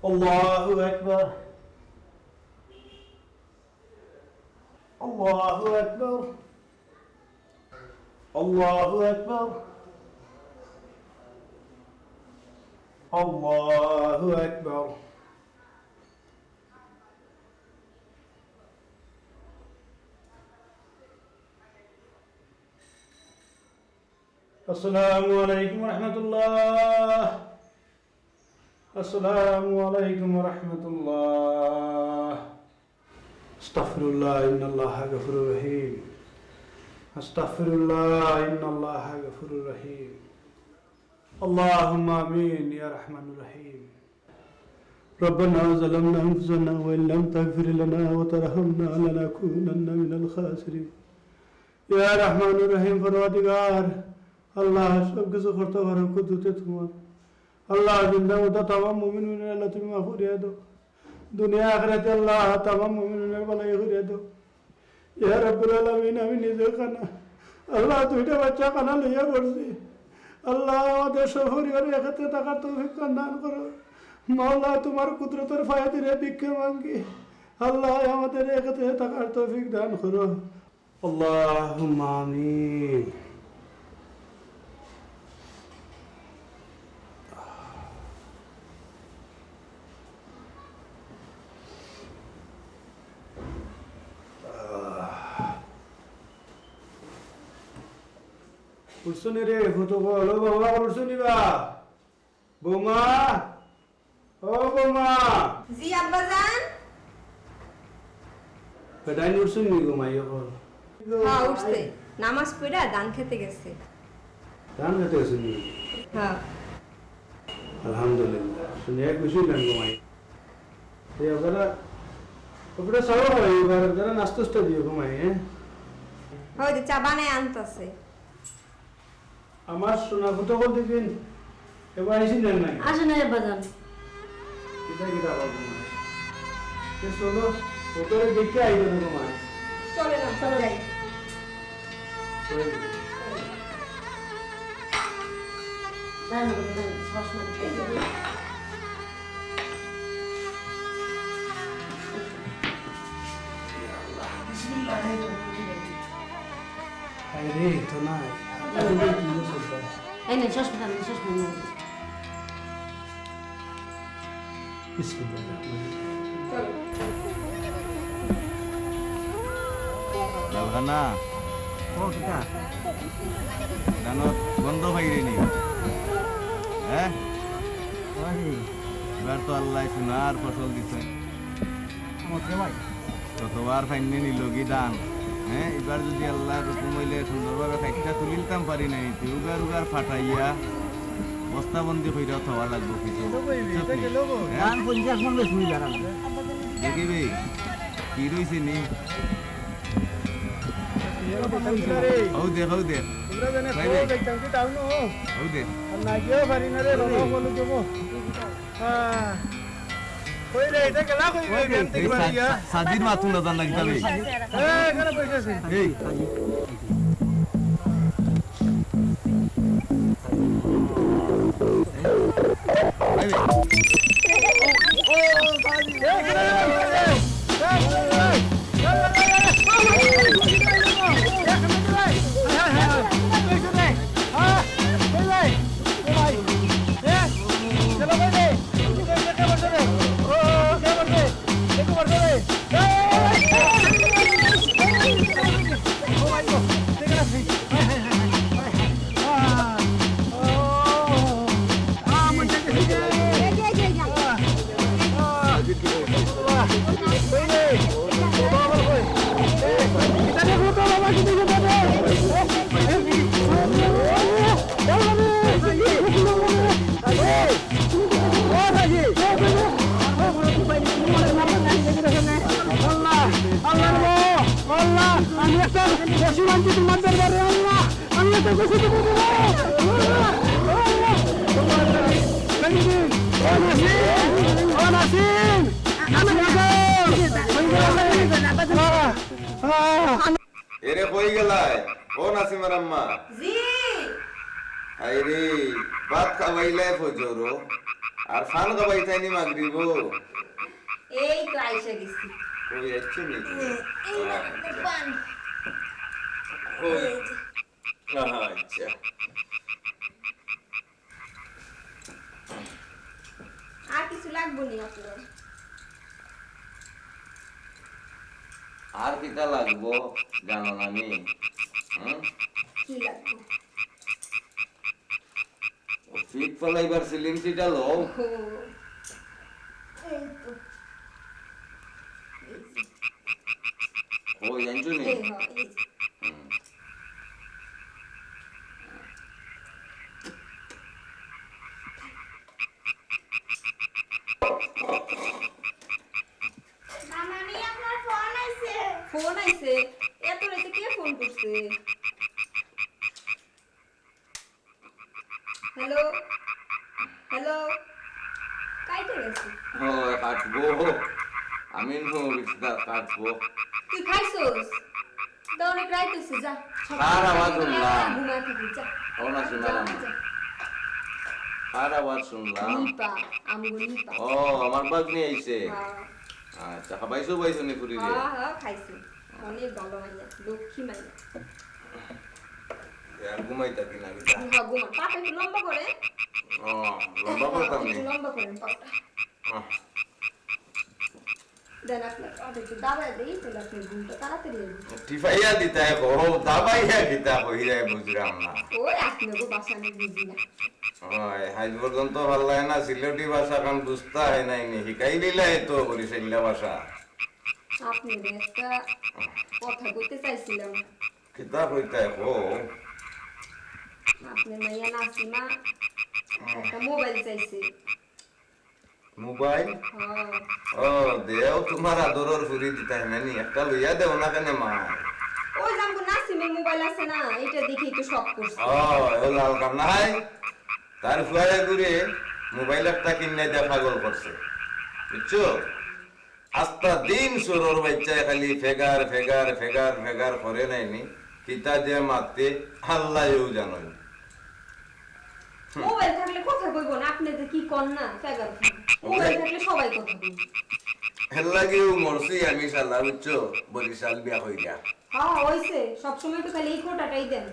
الله أكبر. الله أكبر. الله أكبر. الله أكبر. السلام عليكم ورحمة الله. السلام عليكم ورحمة الله. استغفر الله إن الله غفور رحيم. استغفر الله إن الله غفور رحيم. اللهم آمين يا رحمن الرحيم. ربنا ظلمنا أنفسنا وإن لم تغفر لنا وترحمنا لنكونن من الخاسرين. يا رحمن الرحيم परवरदिगार अल्लाह सब কিছু করতে পারো কুদরতে তোমার अल्लाह जिंदा मुद्दा तमाम मोमिन अल्लाह तुम्हें माफ कर दो दुनिया आखिरत अल्लाह तमाम मोमिन भलाई कर दो या रब्बुल आलामीन আমি নিজে কানা আল্লাহ দুইটা বাচ্চা কানা লইয়া পড়ছি আল্লাহ আমাদের সফরিয়ার একতে থাকার তৌফিক দান করো মাওলা তোমার কুদরতের ফায়দে ভিক্ষা মাঙ্গি আল্লাহ আমাদের একতে থাকার তৌফিক দান করো আল্লাহুম্মা আমিন উঠছনি রে ফটো বলো বাবা উঠছনি বা বৌমা ও বৌমা জি আব্বাজান বেটাই উঠছনি ঘুমাই এখন হ্যাঁ উঠছে নামাজ পড়া দান খেতে গেছে দান খেতে গেছনি হ্যাঁ আলহামদুলিল্লাহ শুনে খুশি হলাম ঘুমাই এই ওপরে সব হয় এবার যারা নাস্তা দিও ঘুমাই হ্যাঁ ওই যে চা বানায় আনতাছে আমার সোনা ফটো কল দিবেন এবার আইসি না নাই আসে না বাজান কিটা কিটা বাবু কে চলো ওপরে দেখে আইবে না তোমার চলে না চলে যাই জানো বাজান সবসময় আরে তো না এই না সবসময় লালখানা ধানত গন্ধ পাইরে নি হ্যাঁ এবার তো আল্লাহ সোনার ফসল দিছে ততবার ফাইনে নিল কি দান হ্যাঁ এবার যদি আল্লাহ রকম হইলে সুন্দরভাবে খাইটা তুলিলতাম পারি নাই উগার উগার ফাটাইয়া বস্তাবন্দি কইরা থাওয়া লাগবো কিছু দেখিবি কি রইছে নি হৌ দে হৌ দে হৌ দে সাজির মাথুন দান লাগি যাবে এই এরে কই গেলায় ও নাসিমার আম্মা জি আইরে ভাত খাওয়াইলে ফজরো আর খান খাবাই তাইনি মাগরিব এই তো আইসা গেছি ওই যাচ্ছে নি এই না আপনার পান ওই আচ্ছা আর কিছু লাগবে নি আপনার আর কিটা লাগবো জানো না নি কি লাগবে ফিট ফলাইবার সিলিং সিটা লো ও এই তো ও জানছো নি এই হ্যাঁ এই যে। ফোন আইছে এত রাতে কে ফোন করছে হ্যালো হ্যালো কাইতে গেছে ও কাটবো আমি নো বিস্তা কাটবো তুই খাইছস দৌড়ে রাইতেছে যা আর আওয়াজ শুনলাম ঘুমায় থাকি যা ও না শুনলাম আর আওয়াজ শুনলাম নিপা আমগো নিপা ও আমার বাগ নিয়ে আইছে হ্যাঁ আচ্ছা খাবাইছো বাইছো নি পুরি রে হ্যাঁ হ্যাঁ খাইছি অনেক ভালো মাইয়া লক্ষ্মী মাইয়া আর ঘুমাইতা কি না কিটা হ্যাঁ ঘুমা পাটা একটু লম্বা করে ও লম্বা করতাম নি একটু লম্বা করেন পাটা দেন আপনার পাটা একটু দাবায় দেই তাহলে আপনি ঘুমটা তাড়াতাড়ি আসবে টিফাইয়া দিতা কো দাবাইয়া দিতা কইরা বুঝরাম না ওই আপনাকে বাসা আমি বুঝি না ওই আজ পর্যন্ত ভাল লাগে না সিলেটি ভাষা কান বুঝতা হয় নাই নি শিকাই দিলা তো বরিশাইলা ভাষা আপনি একটা কথা বলতে চাইছিলাম কিতা কইতা কো আপনার মাইয়া নাসিমা একটা মোবাইল চাইছে মোবাইল হ্যাঁ ও দেও তোমার আদরর ফুরি দিতা হয় নি একটা লইয়া দেও না কেন মা ওই জামগো নাসিমের মোবাইল আছে না এটা দেখেই তো শক করছে ও ও লাল কান্নাই তার ফুয়ারে ঘুরে মোবাইল একটা কিনে দেয়া পাগল করছে বুঝছো আস্তা দিন সুরর বাচ্চায় খালি ফেগার ফেগার ফেগার ফেগার করে নাইনি কিতা দিয়ে মারতে আল্লাহ জানো মোবাইল থাকলে কথা কইবো না আপনি যে কি কর না ফেগার মোবাইল থাকলে সবাই কথা কইবে এর লাগেও মরছি আমি শালা বুঝছো বরিশাল বিয়া হইয়া হ্যাঁ হইছে সব সময় তো খালি এই খোটাটাই দেন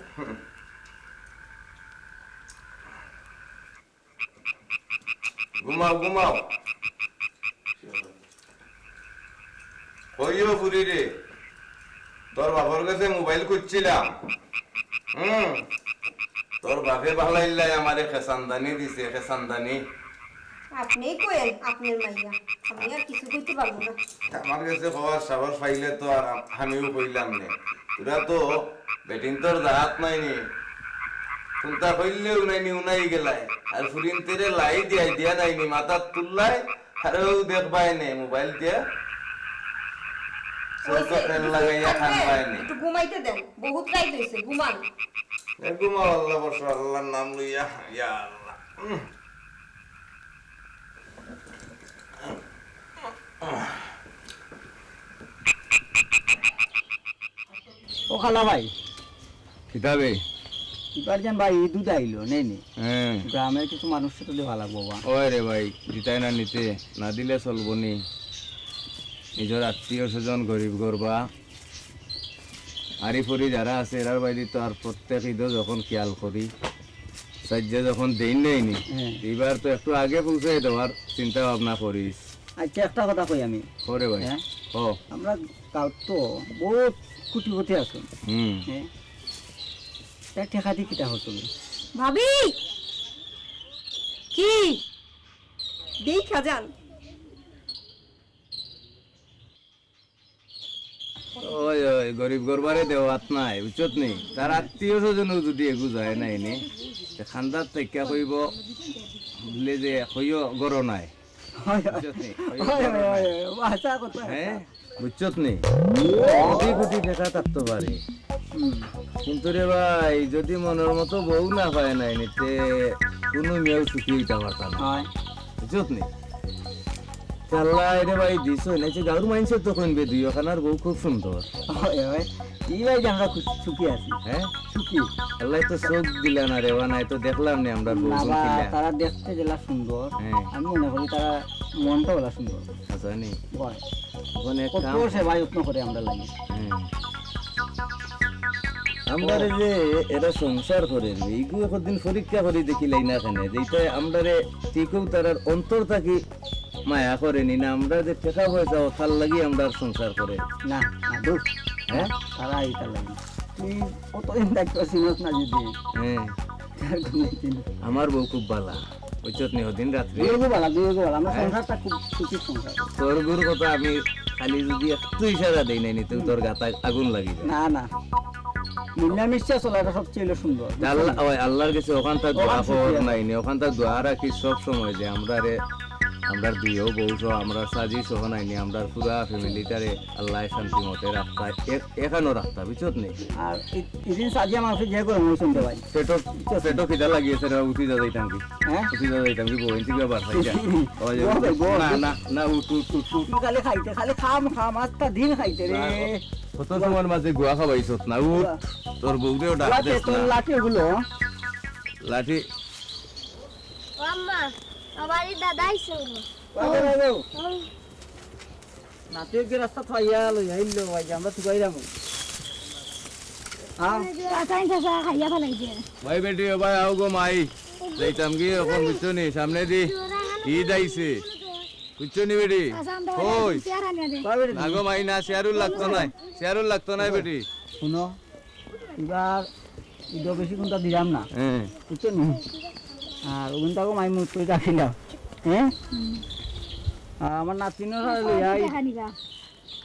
ঘুমাও ঘুমাও কইও পুরি রে তোর বাপর কাছে মোবাইল খুঁজছিলাম তোর বাপে ভালাইল্লাই আমারে খেসানদানি দিছে খেসানদানি আপনি কইেন আপনার মাইয়া আমি আর কিছু কইতে পারবো না আমার কাছে হওয়ার সাহস পাইলে তো আর আমিও কইলাম নে তোরা তো বেটিং তোর দাঁত নাইনি শুনতা কইলেও নাইনি উনাই গেলাই আর ফুরিন তেরে লাই দিয়া নাইনি মাথা তুললাই আরেও দেখবাই নে মোবাইল দিয়া হইছে, তেল লাগাইয়া খান পায়নি একটু ঘুমাইতে দেন বহুত রাইত হইছে ঘুমান ঘুমাও আল্লাহ বসো আল্লাহর নাম লইয়া ইয়া আল্লাহ ও খালা ভাই কিতাবে এবার যেন ভাই দুধ আইলো নেই নি হ্যাঁ গ্রামের কিছু মানুষ তো দেওয়া লাগবো বা ওই রে ভাই দিতাই না নিতে না দিলে চলবো নি নিজের আত্মীয় স্বজন গরিব গরবা আরি ফরি যারা আছে এরার বাইরে তো আর প্রত্যেক ঈদও যখন খেয়াল করি সাজ্জে যখন দেই নেইনি হ্যাঁ। এবার তো একটু আগে পৌঁছাই দেওয়ার চিন্তা ভাবনা করিস আচ্ছা একটা কথা কই আমি করে ভাই হ্যাঁ ও আমরা গাঁও তো বহুত কুটিপতি আছো হুম হ্যাঁ তার ঠেকা দিয়ে কিটা হতো ভাবি কি দেখা যান ওই ওই গরিব গরবারে দেওয়াত নাই বুঝছত নি তার আত্মীয় স্বজনও যদি এগু যায় নাই নি খান্দার থেকে কইব বলে যে হইও গর নাই বুঝছত নি? হইও গরো নাই। ভাষা কথা হ্যাঁ বুঝছত নি কোটি কোটি টাকা থাকতে পারে কিন্তু রে ভাই যদি মনের মতো বউ না পায় নাই নিতে কোনো মেয়েও সুখী হইতে পারতাম না হয় বুঝছত নি আল্লাহ রে ভাই দিছো নাকি গাঁর মাইনছে তো কইবে দুই ওখানার বউ খুব সুন্দর হয় হয় এই ভাই যে আমরা সুখী আছি হ্যাঁ সুখী আল্লাহ তো চোখ দিলা না রে বানাই তো দেখলাম না আমরা বউ বাবা কিলা তারা দেখতে যেলা সুন্দর হ্যাঁ। আমি মনে করি তারা মনটা বলা সুন্দর আচ্ছা নি হয় ওখানে এক কত কাম সেবা যত্ন করে আমরা লাগে হ্যাঁ। আমরা যে এরা সংসার করে এইগুলো একদিন পরীক্ষা করে দেখিলাই না কেন যেটা আমরা ঠিকও তার অন্তর থাকি মায়া করেনি না আমরা যে টাকা পয়সা ওঠার লাগি আমরা সংসার করে না না দুঃখ হ্যাঁ তারা এইটা লাগে তুই কতদিন দায়িত্ব ছিলস না যদি হ্যাঁ তার কোনো চিন্তা আমার বউ খুব বালা বুঝছত নি দিন রাত্রে দুয়োগো বালা আমার সংসারটা খুব সুখী সংসার তোর গুর কথা আমি খালি যদি একটু ইশারা দেই নাই তো তোর গাতা আগুন লাগি যায় না না মিলামিশা চলা এটা সবচেয়ে হলো সুন্দর আল্লাহ ওই আল্লাহর কাছে ওখানটা দোয়া ওখান খবর শুকরিয়া। নাই নি ওখানটা দোয়া রাখি সব সময় যে আমরা আমরা দুইও বউ সহ আমরা সাজি সহ নাই নি আমরা পুরা ফ্যামিলিটারে আল্লাহ শান্তি মতে রাখতা এখানো রাখতা বুঝছত নি আর এদিন সাজিয়া মানুষের যে করে মই শুনতে পাই পেটো খিদা লাগিয়েছে রে উঠি যা যাইতাম কি হ্যাঁ উঠি যা যাইতাম কি বই থেকে বার খাই যা না না না উঠ উঠ উঠ উঠ তুই খালি খাইতে খালি খাম আজটা দিন খাইতে রে কত সময় মাঝে গুয়া খাবাইছত না উঠ তোর বউরেও ডাক লাঠি দেস তোর না লাঠি ওগুলো লাঠি আম্মা আমারই দাদা আইছে নাতির কি রাস্তা থাইয়া লই আইলো ভাই আমরা তুই যাবো হ্যাঁ খাইয়া ফেলাইছে ভাই বেটি ও ভাই আও গো মাই যাইতাম কি এখন বুঝছো নি সামনে দি ঈদ আইছে বুঝছো নি বেটি ওই না গো মাই না শেয়ারুল লাগতো না বেটি শুনো এবার ঈদ বেশি কোনটা দিলাম না হ্যাঁ বুঝছো নি আর ওগুনটাকে মাই মুখ তুই রাখিলাম হ্যাঁ আর আমার নাতিনের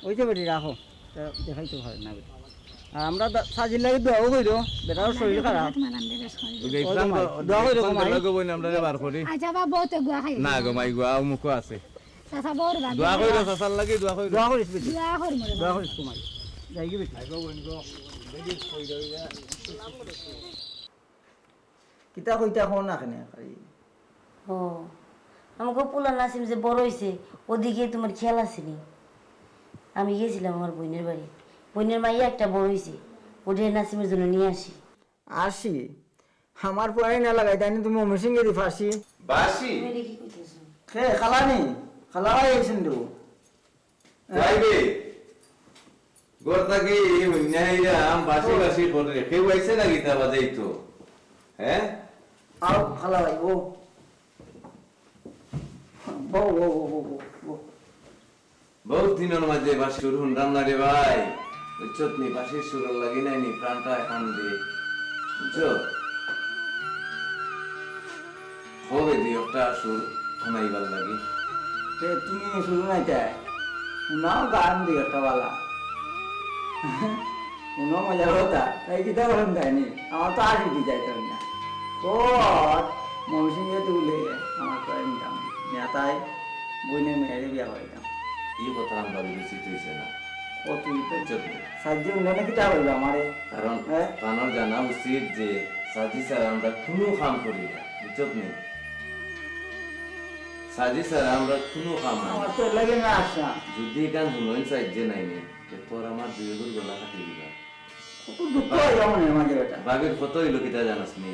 ওই যে বেটি রাখো দেখাই তো হয় না বেটি আর আমরা সাজির লাগে দোয়াও কইরো বেটার শরীর খারাপ দোয়া কইরো মাই আমরা বার করি আচ্ছা বা বহুত গুয়া খাই না গো মাই গুয়া মুখ আছে চাচা বড় দাদা দোয়া কইরো সাসার লাগি দোয়া কইরো দোয়া করিস বেটি গুয়া করি মরে দোয়া করিস তোমার যাই কি বেটি কিতা কইতা কোন না কেন ও আমাকে পোলা নাসিম যে বড় হয়েছে ওদিকে তোমার খেয়াল আসেনি আমি গেছিলাম আমার বোনের বাড়ি বোনের মাইয়া একটা বড় হয়েছে ওদের নাসিমের জন্য নিয়ে আসি আসি আমার পুরানি না লাগাই তাই তুমি অমর সিং এর ফাঁসি বাসি খে খালানি খালা আইছেন তো যাইবে গোরতা কি হুন্যাইরা বাসি বাসি করে কেউ আইছে না গীতা বাজাইতো হ্যাঁ আও খালা ভাই ও বো বো বো বো বো বহুত দিনের মাঝে বাসি সুর হুন্ডাম না রে ভাই বুঝছত নি বাসির সুর লাগি নাই নি প্রাণটা এখন দে বুঝছো হবে দি একটা সুর শোনাইবার লাগি তে তুমি শুরু নাই তাই না গান দিয়ে একটা বালা উনো মজা হতা তাই কিতা বলেন তাইনি আমার তো আর কি যাইতে হবে না কট মৌসুমে তুলে আমার তো ইনকাম নেতাই বইনে মেয়েরে বিয়া করাইতাম এই কথা আমরা বেশি তুইছে না ও তুই তো বুঝছত নি সাহায্য উন্নয়নে কিতা হইবে আমারে কারণ হ্যাঁ? তানোর জানা উচিত যে সাজি স্যার আমরা কোনো কাম করি না বুঝছত নি সাজি স্যার আমরা কোনো কাম না আমার তো লাগে না আসা যদি গান হুনইন সাহায্য নাই নি তোর আমার দুই গলা কাটি দিবা কত দুঃখ হয় মনে মাঝে বেটা বাগের কত হইলো কিতা জানাস নি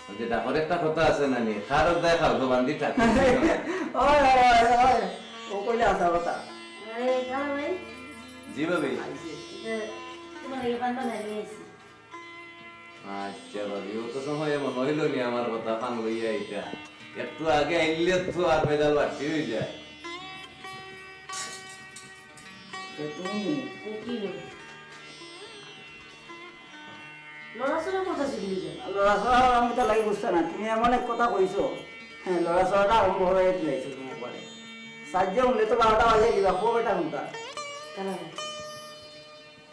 ওই যে ডাকর একটা কথা আছে না নি খারক দেয় খারক বান্ধি টাকি ওই ওই ওই ও কইলে আসা কথা আরে খালা ভাই জি ভাবি তোমার এই পান্তা নিয়ে এসেছি আচ্ছা ভাবি ও তো সময় এমন হইলো নি আমার কথা পান লইয়া এটা একটু আগে আইলে তো আর বেদাল বাড়তি হয়ে যায় তুমি কি লড়াচড়া কথা শুনিয়ে যায় লড়াচড়া আমি তো লাগি বুঝতে না তুমি এমন এক কথা কইছো হ্যাঁ লড়াচড়াটা আরম্ভ হয়ে দিলাইছো তোমার পরে সাহায্য হলে তো 12টা বাজে দিবা খুব এটা কোনটা কালা ভাই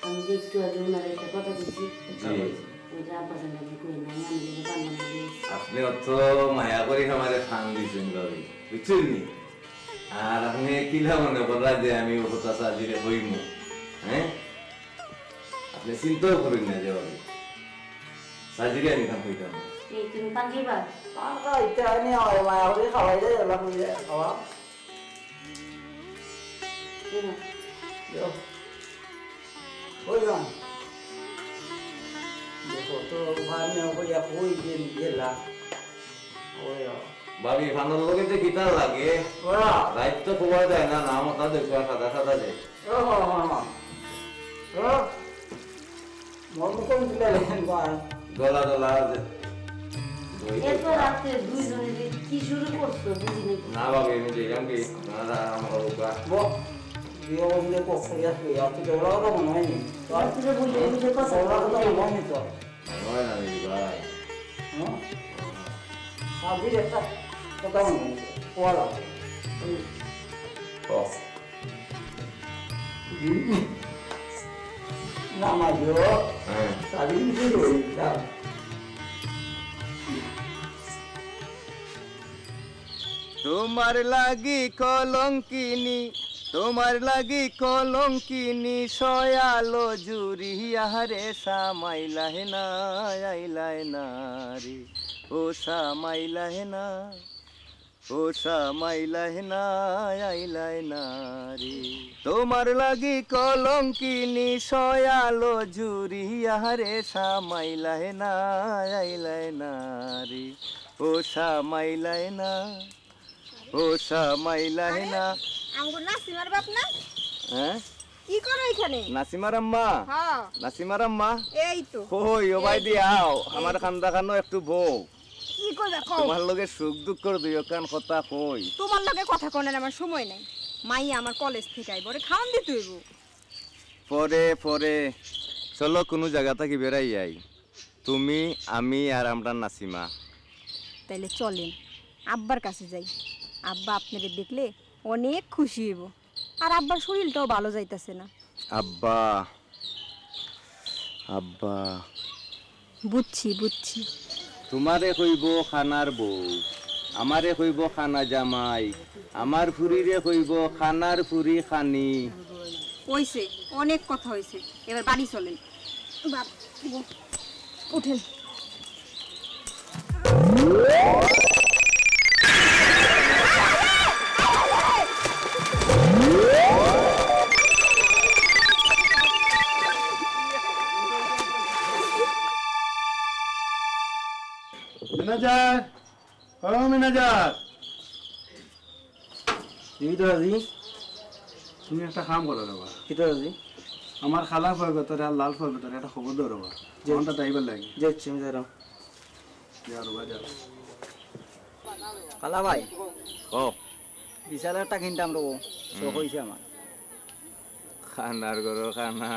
আমি যে একটু আগে ওনার একটা কথা দিচ্ছি ওইটা আব্বা জানাবি কই নাই আমি যদি পান্তা নিয়ে আপনি অত মায়া করি আমারে খান দিয়েছেন ভাবি বুঝছেন নি আর আপনি কিলা মনে করা যে আমি ও কথা সাজিরে হইমু হ্যাঁ আপনি চিন্তাও করেন না যে ভাবি সাজিরে আমি কাম হইতাম না। এই তুমি পান খাইবা পাঁচটা ইচ্ছা হয়নি হয় মায়া হলে খাওয়াই যায় এলা করে খাওয়া ওই যান দেখো তো ভাই হইয়া কই গেলা ওই ভাবি খানোর লগে যে গিটার লাগে দায়িত্ব খোয়া যায় না নাম ওটা দেখো সাদা সাদা যে মরমকম দিলেন ভাই গলা গলা এত রাতে দুইজনে যে কি শুরু করছো বুঝিনি তো। না ভাবি আমি যে আমি না আমার উপা বো বিয়ে বন্ধে কষ্ট যাচ্ছে আর তো ওরা তো মনে হয়নি তো আর তুই বললি বুঝে কথা ওরা তো মনে হয়নি তো নয় না দিদি ভাই হ্যাঁ সাজির একটা কথা মনে হয়নি ওরা ও না মাঝো হ্যাঁ সাজির কি রই তা তোমার লাগি কলঙ্কিনী, তোমার লাগি কলঙ্কিনী, সয়ালো জুরিয়া রে সামাইলাহে না, আইলাহে না রে, ও সামাইলাহে না, ও সামাইলাহে না, আইলাহে না রে। তোমার লাগি কলঙ্কিনী, সয়ালো জুরিয়া রে সামাইলাহে না, আইলাহে না রে, ও সামাইলাহে না, ও সামাইলাহে না। আমগো নাসিমার বাপ না? হ্যাঁ কি করো এখানে? নাসিমার আম্মা, হ্যাঁ নাসিমার আম্মা এই তো। কই ও ভাই দিয়াও আমার খান্দা খানো একটু বউ, কি করবে কও? তোমার লগে সুখ দুঃখ দুই কান কথা কই। তোমার লগে কথা কোনের আমার সময় নাই। মাই আমার কলেজ থেকে আইব, ওরে খাওন দিতে হইব। পরে পরে চলো কোনো জায়গা থেকে বেড়াই আই, তুমি আমি আর আমরা নাসিমা। তাইলে চলেন আব্বার কাছে যাই, আব্বা আপনাকে দেখলে অনেক খুশি হইব। আর আব্বার শরীরটাও ভালো যাইতাছে না। আব্বা আব্বা বুঝছি বুঝছি। তোমারে কইব খানার বউ, আমারে কইব খানা জামাই, আমার ফুরিরে কইব খানার ফুরি খানি। হইছে অনেক কথা হইছে, এবার বাড়ি চলেন। বাপ উঠেন। ম্যানেজার, ও ম্যানেজার, এই তো আজি তুমি একটা কাম করো বাবা, কি তো আজি আমার খালা পড়বে তোর আর লাল পড়বে তোর একটা খবর দাও বাবা, যেমনটা টাইবার লাগে। যাচ্ছি আমি যারাম যাও বাবা যাও। কালা ভাই ও বিশাল একটা কিনতাম রো শখ হয়েছে আমার খানার গরো খানা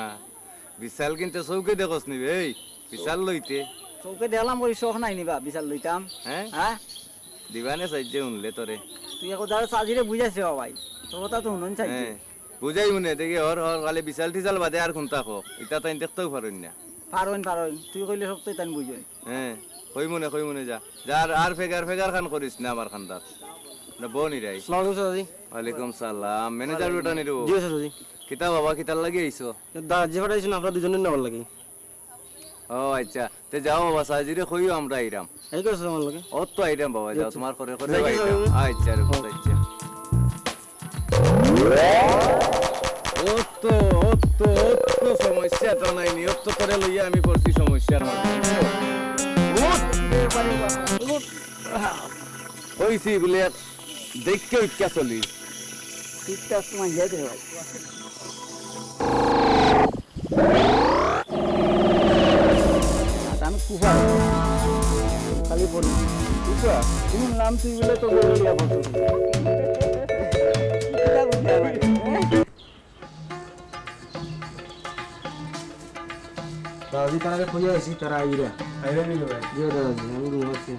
বিশাল কিনতে চৌকে দেখোস নিবে এই বিশাল লইতে। চৌকে দেখলাম ওই শখ নাই নিবা বিশাল লইতাম হ্যাঁ হ্যাঁ দিবানে চাইছে উনলে তোরে। তুই এখন যারা সাজিরে বুঝাইছে ভাই তোর কথা তো শুনুন চাইছে হ্যাঁ বুঝাই মনে দেখি হর হর খালি বিশাল টিশাল বাদে আর কোনটা খো এটা তাই দেখতেও পারেন না। পারইন তুই কইলে সব তুই তাই বুঝুন হ্যাঁ কই মনে যা যা আর ফেগার ফেগার খান করিস না আমার খান্দার না বনি রাই। সালাম সাজি ওয়ালাইকুম সালাম। ম্যানেজার বেটা নিরু জি সাজি কিতা বাবা কিতার লাগি আইছো? দা যে ফাটাইছ না আপনারা দুজনের নাম লাগে ও আচ্ছা তে যাও বাবা সাজিরে কইও আমরা আইরাম। এই কইছ আমার লাগে ও তো আইরাম বাবা যাও তোমার করে করে যাই কি আইরাম। যাবো? আচ্ছা রে বাবা, আচ্ছা ও তো সমস্যা তো নাই নি ও তো করে লইয়া আমি পড়ছি সমস্যার মধ্যে। কইছি বলে দেখকে উঠকা চলি ঠিকঠাক সময় যাইতে ভাই আমি কুফা খালি বলি কুফা তুমি নাম তুই বলে তো বলিয়া বলতো দাদি তারা খুঁজে আছি তারা আইরা আইরা নিলো ভাই। যে দাদাজি আমি রুম আছি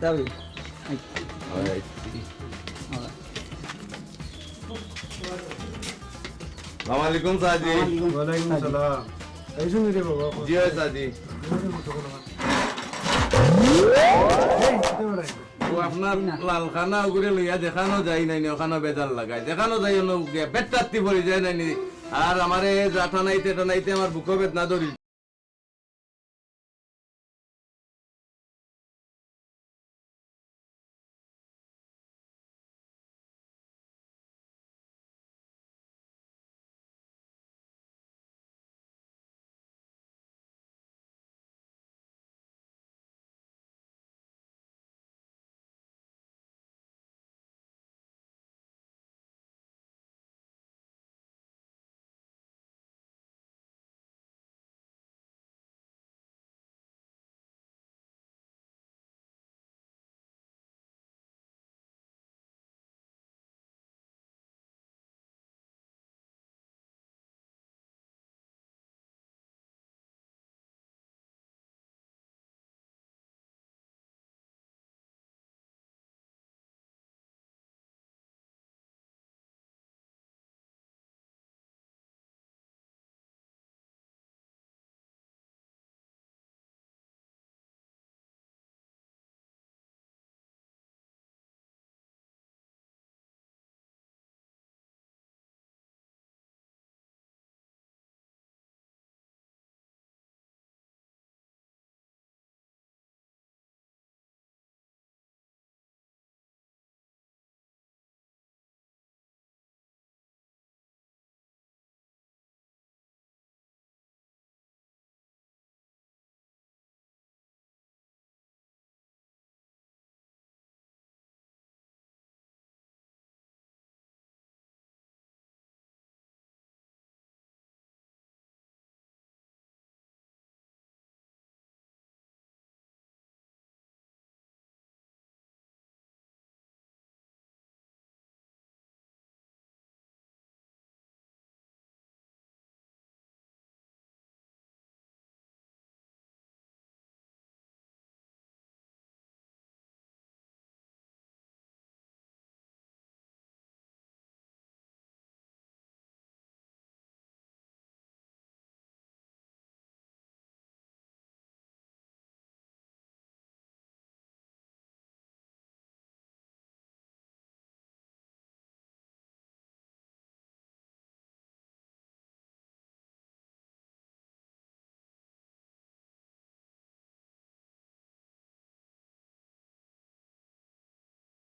দাবি সালাম আলাইকুম সাজি। ওয়ালাইকুম সালাম। এই শুনি রে বাবা। জি হয় সাজি। ও আপনার লালখানা উগরে লইয়া দেখানো যায় নাই নি, ওখানে বেজাল লাগায় দেখানো যায় বেটাত্তি পড়ে যায় নাই নি। আর আমারে জাঠা নাইতে আমার বুকো বেদনা ধরি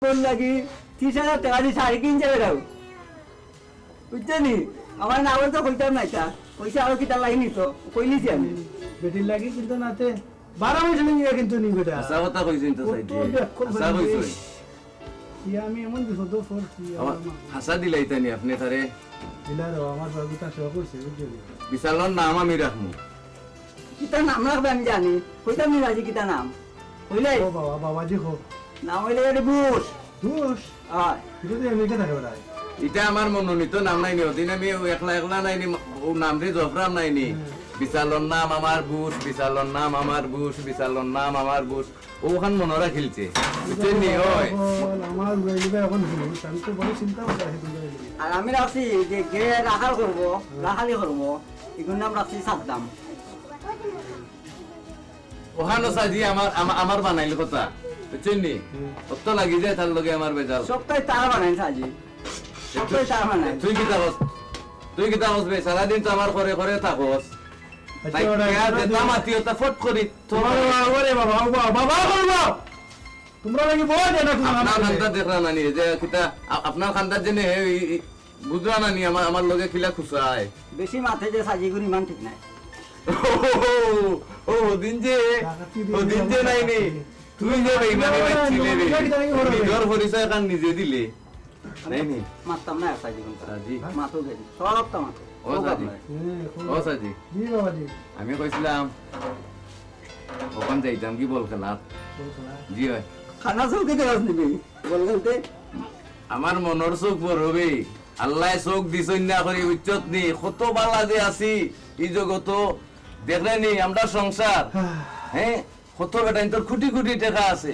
তোর লাগি 30,000 টাকা দিয়ে শাড়ি কিনছে বেড়াও বুঝছেনি আমার না তো কইতাম না এটা পয়সা আরো কিটা লাগেনি তো কইলিছি আমি বেটির লাগি কিন্তু নাতে 12 মাস নিয়ে কিন্তু নি বেটা আশা কথা কইছেন তো সাইডে আশা কইছেন আমি এমন কিছু তো ফোর আশা দিলাই তানি আপনি তারে দিলার আমার বাবুটা সেবা করছে বুঝলি বিশালর নাম আমি রাখমু কিতা নাম রাখবে আমি জানি কইতাম নি রাজি কিতা নাম কইলে ও বাবা বাবাজি হো নাম হইলে এটা বুস দুষ হয় যদি আমি কে থাকে বেটা এটা আমার মনোনীত নাম নাইনি ওদিন আমি একলা একলা নাইনি ও নাম রে জফরাম নাইনি বিশালর নাম আমার বুশ বিশালর নাম আমার বুশ বিশালর নাম আমার বুশ ওখান মনে রাখিলছে বুঝছেন নি ওই আমার উড়াইলিবে এখন ভুল আমি তো বড় চিন্তা করছি আর আমি রাখছি যে কে রাখাল করবো রাখালি করবো এগুলোর নাম রাখছি সাদ্দাম ওখানো সাজি আমার বানাইল কথা বুঝছেন নি কত লাগি যায় তার লগে আমার বেজাল সপ্তাহে তার বানাই সাজি সপ্তাহে তার বানাই তুই কি তাহস বে সারাদিন তো আমার করে করে থাকস তাই কেয়া যেতাম আত্মীয়তা ফট করি তোমার ওরে বাবা বাবা বাবা বাবা তোমরা নাকি বল যে না আপনার খান্দার দেখলা নানি যে কিতা আপনার খান্দার জন্য বুঝলা নানি আমার লগে খিলা খুশায় বেশি মাথে যে সাজি গুলো ইমান ঠিক নাই ও দিন যে নাইনি তুই যে বেইমানি ছিলে রে নিজের পরিচয় কান নিজে দিলে নাইনি মারতাম না সাজি গুলো সাজি মাথো গেছি সব তো মাথো ও সাজি জি বাবাজি আমি কইছিলাম ওখান যাইতাম কি বল খেলা জি হয় খানা চৌকি দেওয়া নিবি বল খেলতে আমার মনের চোখ বড় হবে আল্লাহ চোখ দিছই না করি উচ্চত নি কত বালা যে আছি এই জগত দেখলেনি আমরা সংসার হ্যাঁ কত বেটা তোর কোটি কোটি টাকা আছে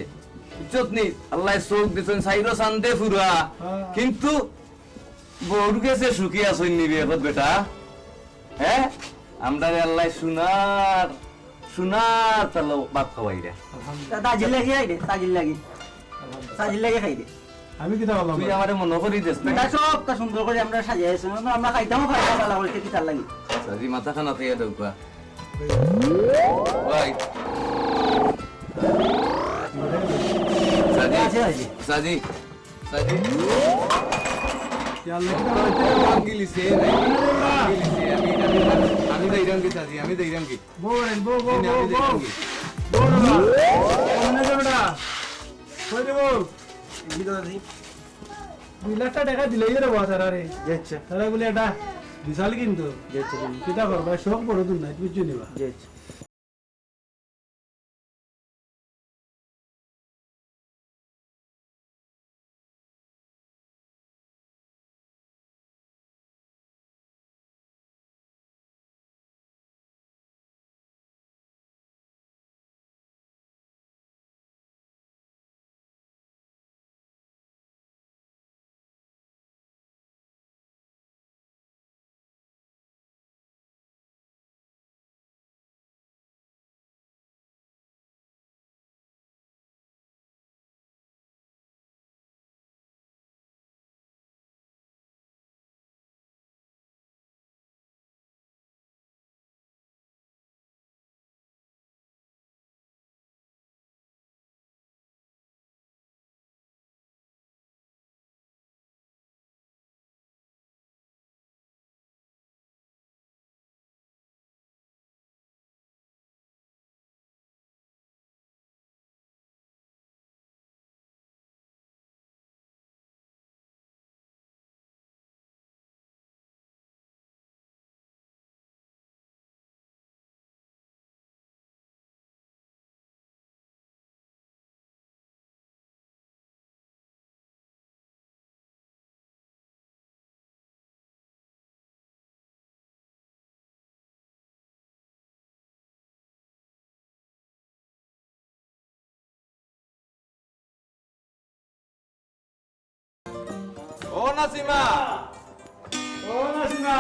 উচ্চত নি আল্লাহ চোখ দিছেন সাইরো চান্দে ফুরা কিন্তু বড় গেছে সুখী আসই নিবি এখন বেটা হ্যাঁ আমরা আল্লাহ সোনার তাহলে বাপ খাওয়াই রে তাজিল লাগি আই দে তাজিল লাগি খাই দে আমি কি বললাম তুই আমারে মনে করি দেস না এটা সব তা সুন্দর করে আমরা সাজিয়েছি আমরা খাইতামও খাইতাম ভালো বলতে কি তার লাগি সাজি মাথা খানা থেকে দেও কা ভাই সাজি আছে আছে সাজি সাজি গিলিছে আমি দেইরাম কি সাজি আমি দেইরাম কি বল বো বো আমি দেইরাম কি বল না মনে যাবেটা কই দেব কি দাদি 2 লাখ টাকা দিলেই রে বাবা রে আচ্ছা তারা বলে এটা বিশাল কিন্তু কিটা করবা শোক বড় দিন নাই বুঝছো নিবা ও নাসিমা ও নাসিমা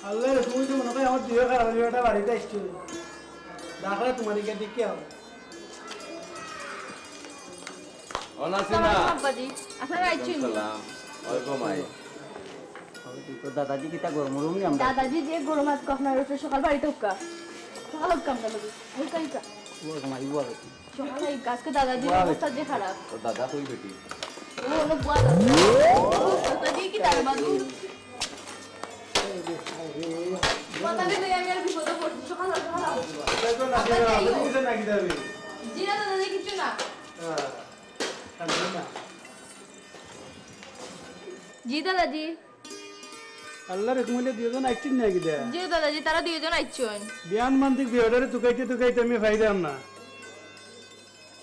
আল্লাহ তুমি তো মনে হয় আমার দিও খারাপ এটা বাড়িতে আসছো দেখলে তোমার দিকে দিকে হবে ও নাসিমা আব্বাজি আপনারা আইছেন সালাম ওয়ালাইকুম আই তো দাদাজি কিতা গরম রুম নি আমরা দাদাজি যে গরম আজকে আপনার উপরে সকাল বাড়িতে উকা সকাল কামটা লাগবে ওই কাইকা বুয়া মাই বুয়া বেটি সকালে আজকে দাদাজির অবস্থা যে খারাপ তো দাদা কই বেটি ও হলো বুয়া দাদি কি তার বাদু মাতালে লই আমি আর বিপদে পড়ছি সকালে দেখো না কিছু নাকি যাবে জি না দাদাজি কিছু না হ্যাঁ কাঁদবে না জি দাদাজি আল্লাহর হুকুমে দুইজন আইছিন নাকি দে জি দাদাজি তারা দুইজন আইছেন বিয়ান মান্তিক বিয়াডারে তুকাইতে আমি ফাইদাম না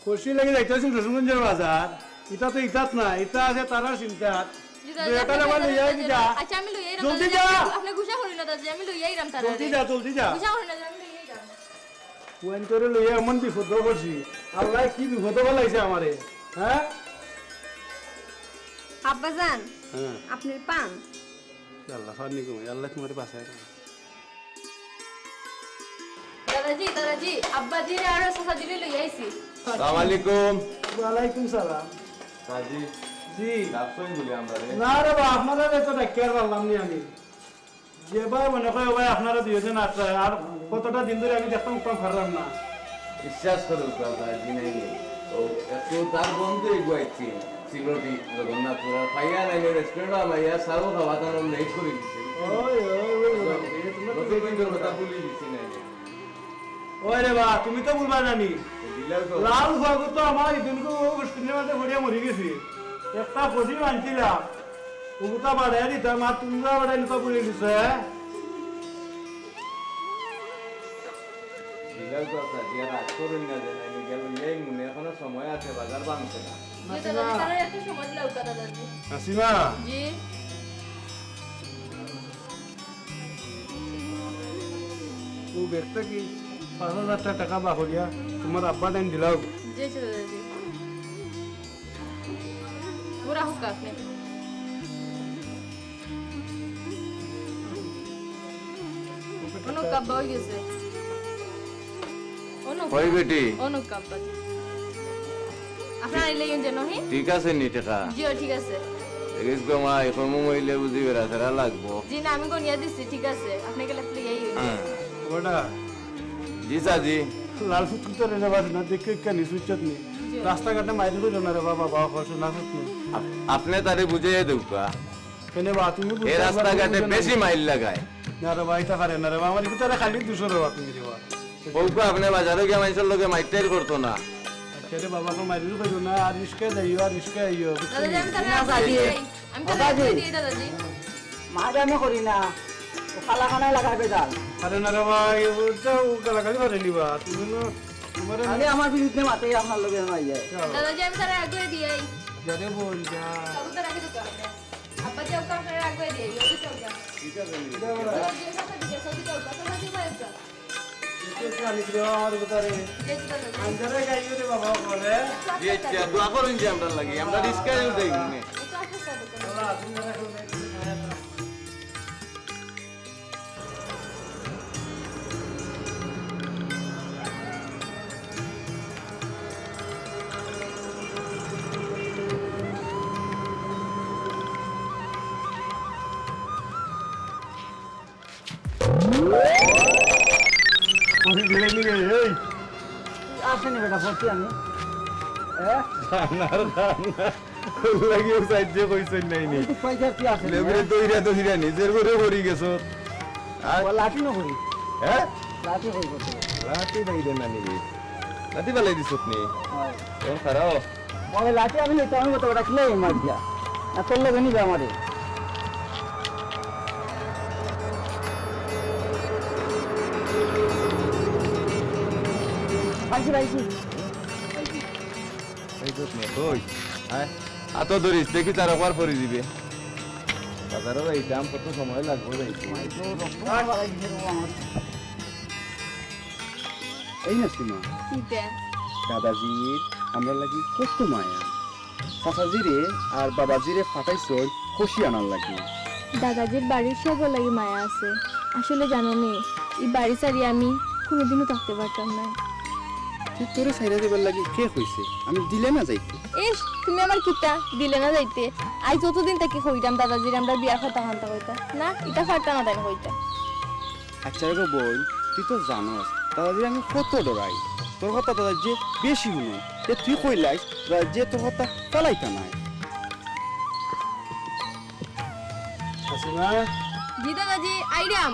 খুশি লাগে যাইতেছি রসুনগঞ্জের বাজার এটা তো ইতাত না এটা আছে তারার চিন্তা জি বিয়াটার আবার লইয়া কি যা আচ্ছা আমি লই আইরাম জলদি যা আপনি গুছা করি না দাদাজি আমি লই আইরাম তারা জলদি যা গুছা করি না আমি লই আইরাম ওয়ান করে লইয়া এমন বিপদ করছি আল্লাহ কি বিপদ বলাইছে আমারে হ্যাঁ আব্বাজান হ্যাঁ আপনার পান আল্লাহ ফানি কমে আল্লাহ তোমার পাশে দাদাজি আব্বাজি আর সাসাজি লই আইছি আসসালামু আলাইকুম ওয়ালাইকুম সালাম সাজি জি ডাকছই বলি আমরা রে না রে বা আপনারা তো ডাক্তার পারলাম নি আমি যেবার মনে হয় ভাই আপনারা দুইজন আসলে আর কতটা দিন ধরে আমি দেখতাম কম পারলাম না বিশ্বাস করো দাদা জিনাই ও একটু তার বন্ধু এগুয়াইছি সিলটি জগন্নাথপুর পাইয়া নাই রেস্টুরেন্ট আমাইয়া সারো খাওয়া দাওয়া লেট করে দিছে ওই রসগোল্লার কথা ভুলে দিছি না ওই রে বা তুমি তো বলবা জানি দিলাও তো লাল ভাগো তো আমার ইদিনকে স্ক্রিনের মধ্যে ভরিয়া মরি গেছি একটা পজি আনছিলাম ওটা বাড়াই দিতাম আর তোমরা বাড়াই নিতে পড়ে দিছে দিলাও তো সাজি আর রাত করুন না জানি আমি গেল এই মনে এখনো সময় আছে বাজার বাংছে না জি দাদাজি তারা একটু সময় দিলাও দাদাজি হাসিমা জি ও ব্যক্তি কি 5,000 টাকা বাহরিয়া তোমার আব্বা দেন দিলাও জি দাদাজি পুরা হুক আপনি অনেক কাব্বা হয়ে গেছে ওই বেটি অনেক কাব্বা আপনার এলেন যেন হি ঠিক আছে নি টাকা জিও ঠিক আছে দেখিস গো মা এখন মইলে বুঝি বেড়া তারা লাগবো জি না আমি গনিয়া দিছি ঠিক আছে আপনাকে লাগলে এই ওটা জি সাজি লাল ফুট তো রেনে বাস না দেখে কেন সুচ্চত নি রাস্তাঘাটে মাইল কইলো না রে বাবা বাবা কষ্ট না ফুট আপনি তারে বুঝিয়ে দেউকা কেনে বা তুমি এই রাস্তাঘাটে বেশি মাইল লাগায় না রে ভাই তা পারে না রে বাবা আমার ভিতরে খালি 200 রে বাবা তুমি দেবা বউকে আপনি বাজারে গিয়ে মানুষের লোকে মাইটাই করতো না আচ্ছা রে বাবা কোন মাইল কইলো না আর রিস্কে যাইও আর রিস্কে আইও দাদাজি আমি তারা আমি তারা দিয়ে দাদাজি মাদামে করি না ও খালা খানায় লাগাবে জাল আরে না রে ভাই ওটা ও গালাগালি পারে নিবা তুমি না তোমার আরে আমার বিরুদ্ধে মাথায় আপনার লোকের মাই যায় দাদাজি আমি তারা আগে দিয়ে যারে বল যা কবুতর রাখি তো আব্বা যাও কাম করে আগে দিয়ে ইয়ে চল যা ঠিক আছে দাদাজি সাথে দিয়ে সবই চল দাদাজি ভাই একটা এটা খালি দিও আমার ভিতরে আন্দারে গাইও রে বাবা বলে জি আচ্ছা দোয়া করুন যে আমরা লাগি আমরা রিস্কা দেই নে আল্লাহ তুমি রাখো ওই গেলে নিয়ে এই আসেনি বেটা পড়ছি আমি হ্যাঁ লাগিও সাইডে কইছেন নাই নি পয়সা কি আছে লেবরে দইরা নিজের ঘরে করি গেছো লাঠি না করি হ্যাঁ লাঠি করি করতে রাতি বাইরে না নিবি রাতি বেলাই দিছত নি হয় তোর খারাও ওই লাঠি আমি লইতে আমি কত রাখলে মার দিয়া না তোর লোক নিবে আমারে আইছি আইছি এই তো নে কই হ্যাঁ আতো ধরিস দেখি তার একবার পরি দিবে বাজারে এই দাম কত সময় লাগবে রে এই না সীমা কিতে দাদাজির আমরা লাগি কত মায়া চাচাজিরে আর বাবাজিরে ফাটাইছ খুশি আনার লাগি দাদাজির বাড়ির সব লাগে মায়া আছে আসলে জানো নি এই বাড়ি ছাড়ি আমি কোনোদিনও থাকতে পারতাম না তুই তোরে সাইরা দেবার লাগি কে হইছে আমি দিলে না যাইতে ইস তুমি আমার কিতা দিলে না যাইতে আজ যতদিন থেকে কইতাম দাদাজির আমরা বিয়ার কথা হান্তা কইতা না এটা ফাটা না তাই কইতা আচ্ছা রে বল তুই তো জানোস দাদাজির আমি কত ডরাই তোর কথা দাদা যে বেশি শুনো যে তুই কইলাই যে তোর কথা পালাইতা নাই। হাসিমা জি দাদাজি আইরাম।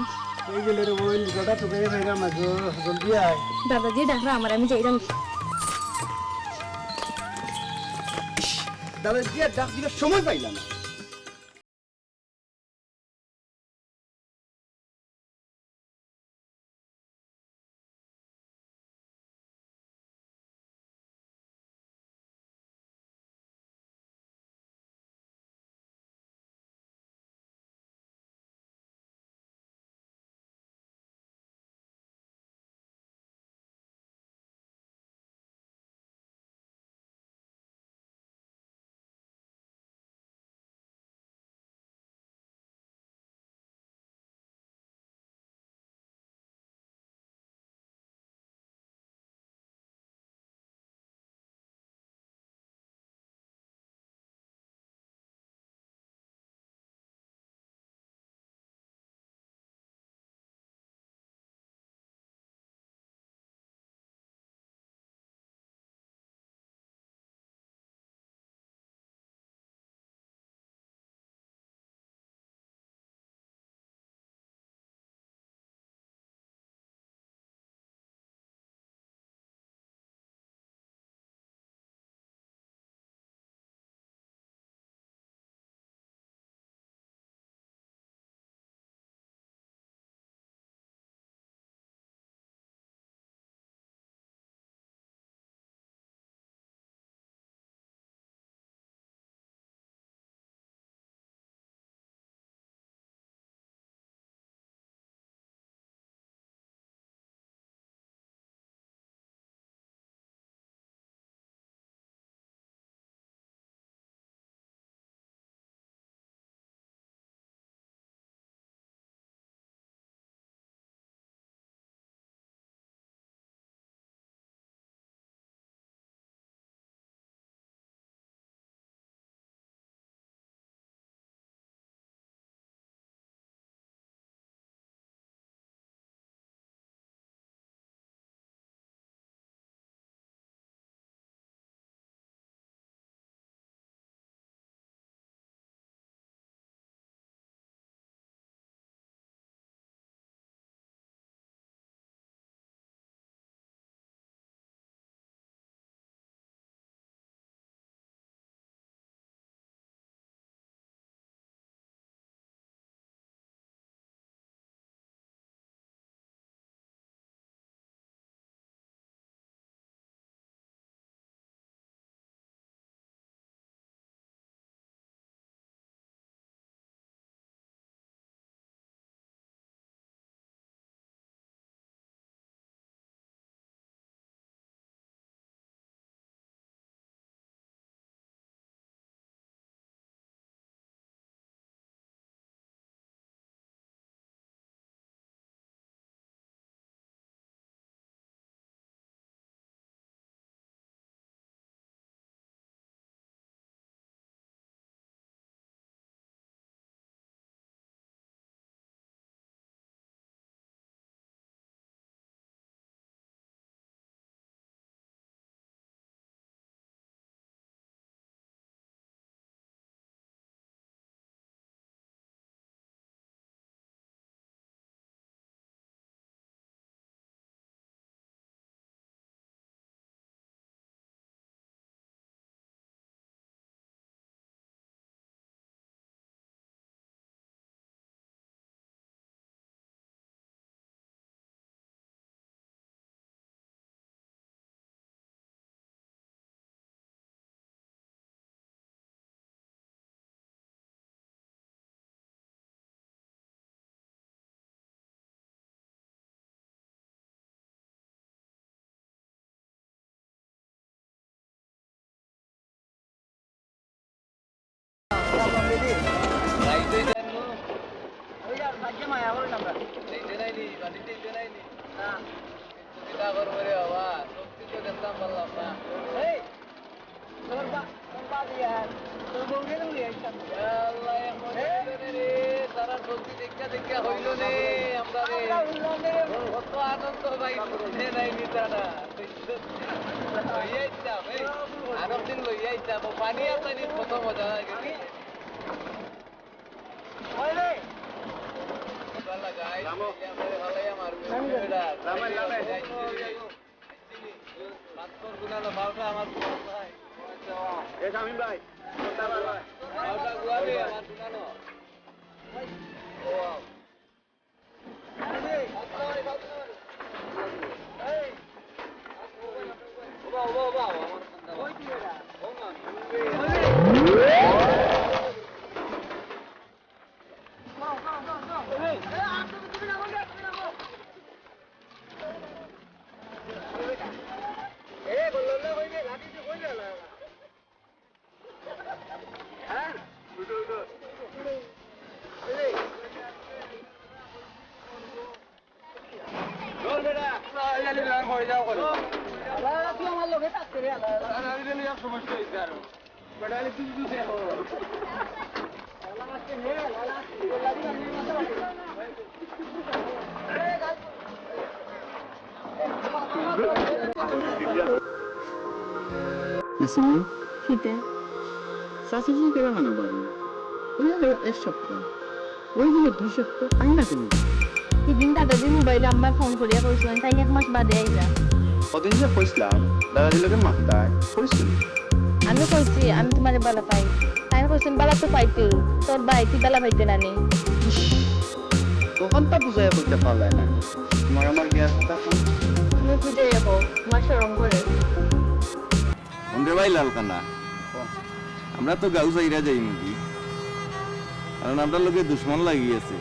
এই গেলে রে বই গোটা তোকে ভাইরা মাঝো জলদি আয়। দাদাজি ডাকরা আমার, আমি যাইরাম। দাদা যে ডাক দিবার সময় পাইলাম না। তারা সত্যি দেখা দেখা হইল রে আমরা রে কত আনন্দ ভাই বুঝে নাইনি তারা লইয়াইতাম এই আরব দিন লইয়াইতাম পানি আসানি কত মজা লাগে শীতে চাষি কেন না পারি ওই এক সপ্তাহ ওইগুলো 2 সপ্তাহ আই না তুমি সেদিন দাদাজি মোবাইলে আম্মায় ফোন করিয়া কইছিলেন তাই 1 মাস বাদে আইলা কদিন যে কইছিলাম দাদাজির লোকের মাথায় কইছিল আমি কইছি আমি তোমারে বালা পাই তাই কইছেন বালা তো পাইতে তোর ভাই তুই বালা পাইতে না নি তখন তা বুঝাই বলতে পারলে না তোমার আমার গ্যাস তখন তুমি খুঁজে যাবো তোমার শরম করে বন্ধে ভাই লালকানা আমরা তো গাউ চাইরা যাই নাকি কারণ আমরা লোকে দুশ্মন লাগিয়েছে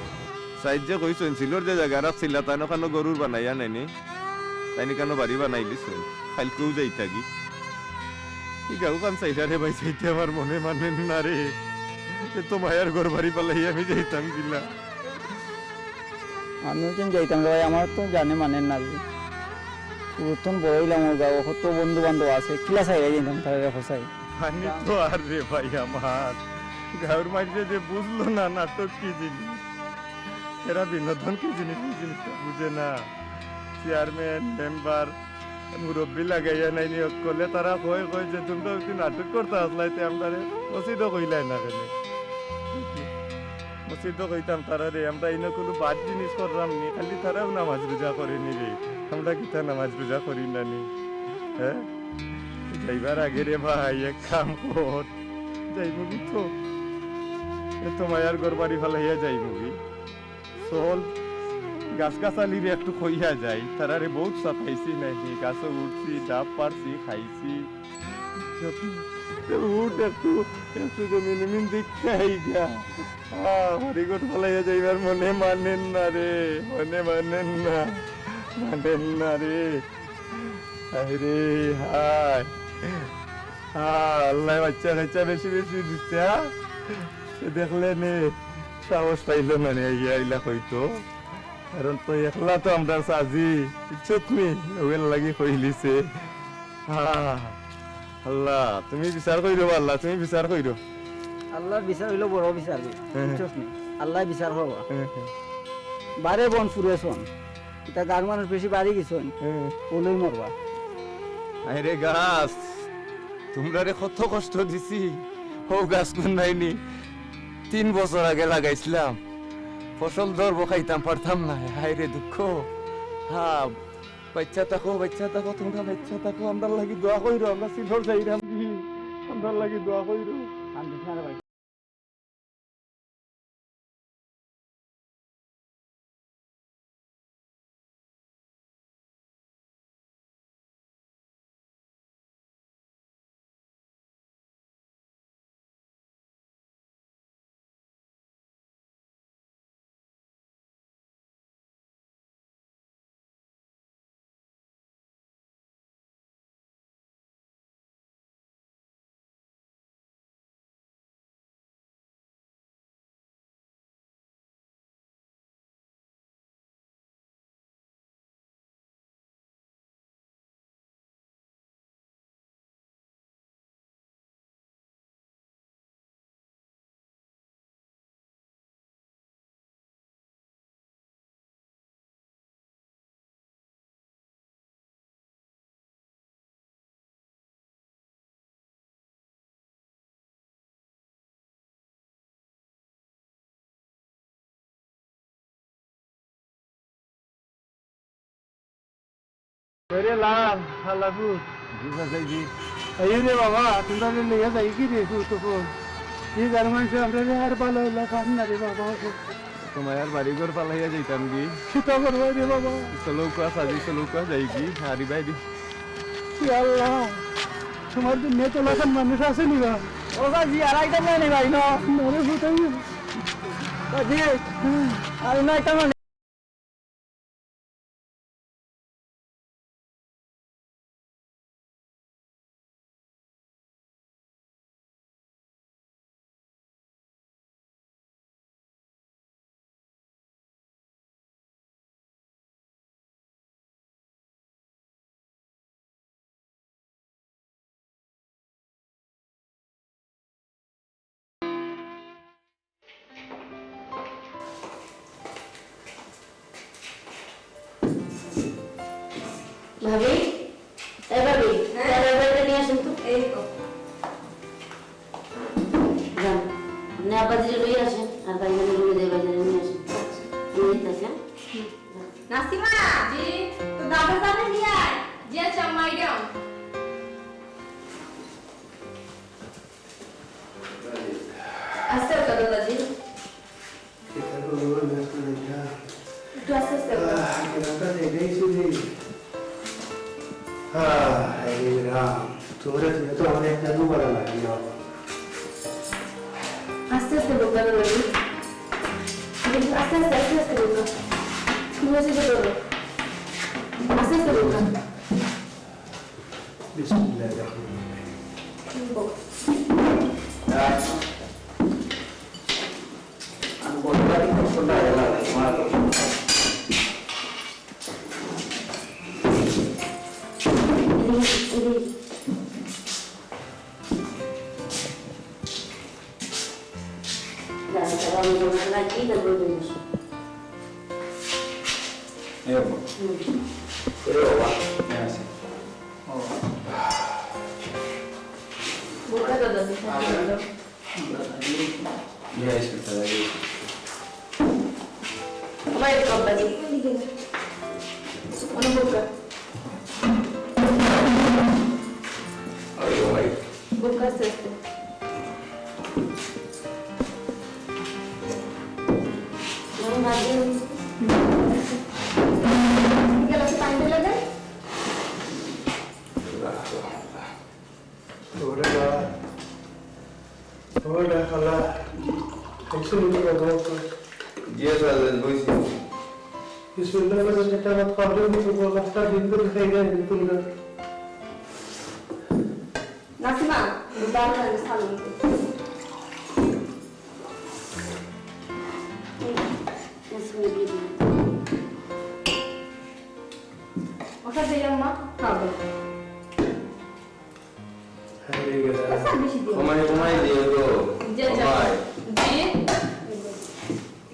সাইজ যে কইছেন সিলর যে জায়গা রাখছিল তাই ওখানে গরুর বানাইয়া নাইনি তাইনি কেন বাড়ি বানাই দিছেন কালকেও যাই থাকি গাউ কান চাইরা রে ভাই চাইতে আমার মনে মানেন না রে তো মায়ের ঘর বাড়ি পালাই আমি যাইতাম কিলা আমিও তো যাইতাম রে ভাই আমার তো জানে মানেন না যে পুরাতন বড় হইলাম গাঁও কত বন্ধু বান্ধব আছে কিলা চাই যেতাম তাহলে ফসাই পানি তো আর রে ভাই আমার গাঁর মাঝে যে বুঝলো না নাটক কি জিনিস এরা বিনোদন কি জিনিস এই জিনিসটা বুঝে না চেয়ারম্যান মেম্বার মুরব্বী লাগাইয়া নাই নিয়োগ করলে তারা কয় কয় যে তোমরা একটু নাটক করতে আসলাইতে আমরা মসজিদও কইলাই না কেন মসজিদও কইতাম তারা রে আমরা এনে কোনো বাদ জিনিস করলাম নি খালি তারাও নামাজ রোজা করেনি রে আমরা কিতা নামাজ রোজা করি না নি হ্যাঁ যাইবার আগে রে ভাই এক কাম কর যাইবি তো তো মায়ার ঘর বাড়ি ফেলাইয়া যাইবি চল গাছ গাছালি একটু খইয়া যাই তারারে বহুত সাফাইছি নাকি গাছও উঠছি ডাব পারছি খাইছি উঠ একটু একটু জমিন দেখাই গা বাড়ি ঘর ফেলাইয়া যাইবার মনে মানেন না রে মনে মানেন না রে আরে হায় আল্লাহ বাচ্চা কাচ্চা বেশি বেশি দিতে দেখলে নে সাহস পাইল না রে আইলা হইতো কারণ তো একলা তো আমরা সাজি ইচ্ছত নি ওগুলো লাগি কইলিছে আল্লাহ তুমি বিচার কইরো আল্লাহ তুমি বিচার কইরো আল্লাহর বিচার হইলো বড় বিচার আল্লাহ বিচার হবা বারে বন ফুরেছন এটা গার মানুষ বেশি বাড়ি গেছন ওলই মরবা আরে গাছ তোমরা রে কত কষ্ট দিছি ও গাছ কোন নাইনি 3 বছর আগে লাগাইছিলাম ফসল ধরবো খাইতাম পারতাম না হায় রে দুঃখ হ্যাঁ বাচ্চা থাকো তোমরা বাচ্চা থাকো আমরা লাগি দোয়া কইরো আমরা সিলর যাইরাম আমরা লাগি দোয়া কইরো अरे लाल हालाबू জি চাচা জি अयो रे बाबा तुमरा ले ले जाई की रे तो फोन ये गरमान से हमरा रे हर बालो ला काम ना रे बाबा তোমার আর বাড়ি ঘর পালাইয়া যাইতাম কি किता करवा रे बाबा চলৌকা সাজি চলৌকা যাই কি হারি বাইদি या अल्लाह তোমার দিন নে তো লাখান মানুষ আছে নি বা ও জি আর আইতা নাই ভাই না মরে ফুটাই জি আর না আইতা না ভাবি এই ভাবি তেলের ব্যাগটা নিয়ে আসুন তো এই তো যান আপনি আব্বাজিরে লই আসেন আর ভাইজানের রুমে যাই ভাইজানের নিয়ে আসেন আমি দিতেছি নাসিমা জি তো দাদা জানে নিয়ে আয় জি আচ্ছা মাইডাম আস্তে আস্তে দাদাজি किता करवा ले देखा একটু আস্তে আস্তে করো। किता दे गई सी हाँ हे राम তোরে তো অনেক জাদু করা লাগে বাবা আস্তে আস্তে লোক দাদাজি আস্তে আস্তে আস্তে আস্তে লোক তুমি এসে করো আস্তে আস্তে লোক বিসমিল্লাহির রহমানির রহিম আমি বলবারই কষ্টটা এলা তোমার আমি বললাম না কি করবো জিনিস এরকম এ বাবা হ্যাঁ আছে বোকা দাদাজি নিয়ে আসবে তারা আমার একটু আব্বাজি অনেক বোকা আরে ভাই বোকা আস্তে আস্তে আমি ভাবি গেলাসে পানি ঢেলে দেন ওরে খালা कैसे नहीं लगा तो জিয়া চাচা বইছি बिस्मिल्लाह का जेटा बात कर रहे हो तो रास्ता दिन को दिखाई दे तुमने নাসিমা দাদা সালাম ওটা দিয়ে আম্মা খাবো अरे गया বেশি দিও কমাই কমাই দিয়ে গো জি আচ্ছা কমাই জি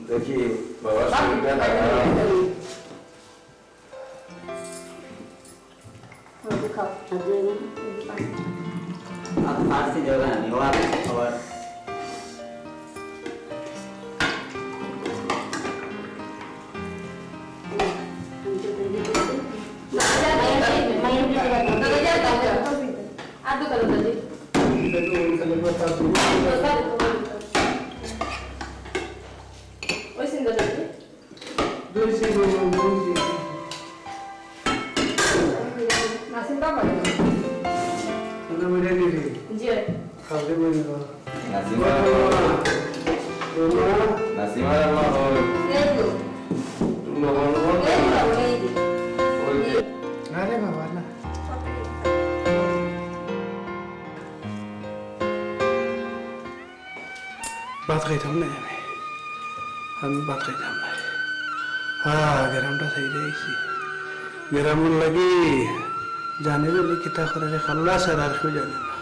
দেখি বাবা শরীরটা দেখা খাও আর ফার্সি দেবে না নিওয়ার আবার আর দোকান দাদাজি ওই সিন দাদাজি दो से दो নাসিম বাবা ना मेरे लिए জি खाते में ना নাসিমা নাসিমা মা হয় এই তো লবণ লবণ এই তো এই তো ওই যে अरे बाबा ना बात कही था हमने हम बात कही था हमने हाँ गरम टा सही रहेगी गरम लगी जाने वाली किता करे रे खल्ला सर आर क्यों जाने ना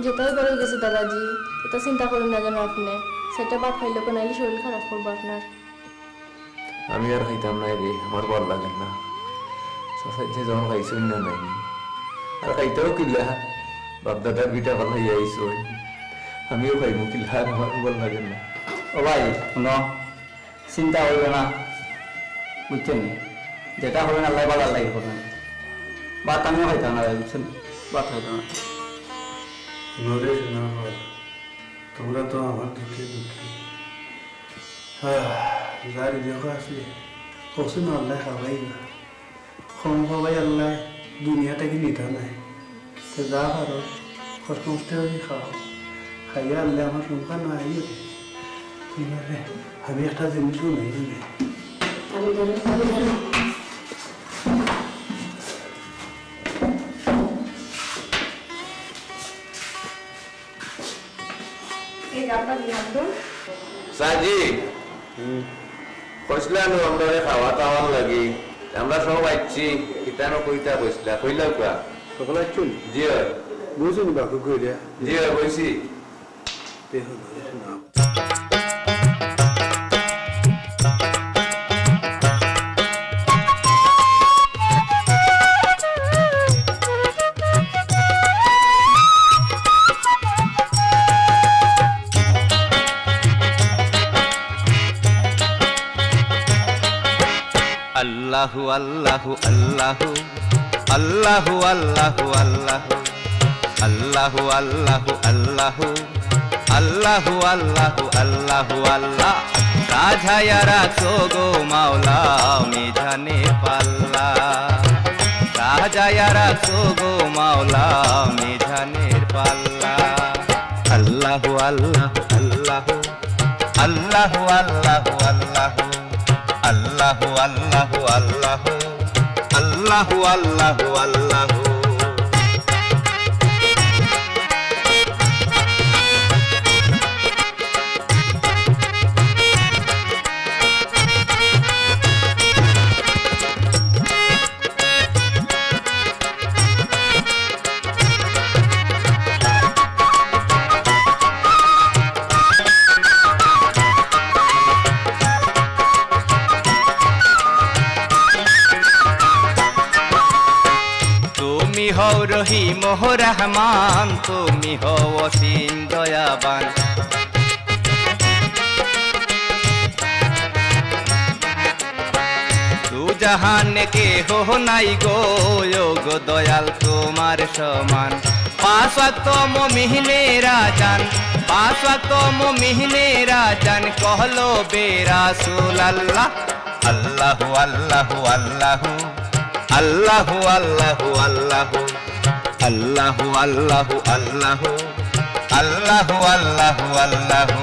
যেটাই বেড়ে গেছে দাদাজি এটা চিন্তা করেন না যেন আপনি সেটা বা খাইলে কোনো নাইলে শরীর খারাপ করবো আপনার আমি আর খাইতাম না রে আমার ভালো লাগে না সাসাইছে যখন খাইছই না নাই আর খাইতেও কিলা বাপ দাদার বিটা ভালো হয়ে আইসো আমিও খাইমু কিলা আর আমার ভালো লাগে না ও ভাই শুনো চিন্তা করবে না বুঝছেন যেটা হবে না আল্লাহ ভালো আল্লাহ করবেন ভাত আমিও খাইতাম না বুঝছেন, ভাত খাইতাম না। নরেশ না হল, তোমরা তো আমার দুঃখে দুঃখী। যার দেখা আছে কসুন আল্লাহ খাবাই না, কম খাবাই আল্লাহ দুনিয়া থেকে নিতে নাই। তো যা পারো কষ্ট মষ্ট খাও, খাইয়া আল্লাহ আমার সংখ্যা নাই। আমি একটা জিনিসও নেই। সাজি কইসলাম আমরা খাওয়া টাওয়ার লাগি, আমরা সব আইছি কিতানো কইতা কইসলা কইলাও কা সকলে চল জি হয় বুঝুন বাকু কইরা জি হয় কইছি। দেহ নরেশ না আল্লাহু আল্লাহু আল্লাহু আল্লাহু আল্লাহু আল্লাহু আল্লাহু আল্লাহু আল্লাহু আল্লাহু আল্লাহু আল্লাহু আল্লাহ সাজায়া রাখো গো মাওলা মিজানে পাল্লা, সাজায়া রাখো গো মাওলা মিজানের পাল্লা। আল্লাহু আল্লাহু আল্লাহু আল্লাহু আল্লাহু আল্লাহু আল্লাহু আল্লাহু আল্লাহু আল্লাহু আল্লাহু আল্লাহু। তুমি হও রহিম রহমান, তুমি হও অসীম দয়াবান। তু জাহান কে হো নাই গো গো দয়াল তোমার সমান। পাঁচ ওয়াক্ত মুমিনেরা জান, পাঁচ ওয়াক্ত মুমিনেরা জান কহলো বে রাসূলুল্লাহ। আল্লাহু আল্লাহু আল্লাহু আল্লাহু আল্লাহু আল্লাহু আল্লাহু আল্লাহু আল্লাহু আল্লাহু আল্লাহু আল্লাহু।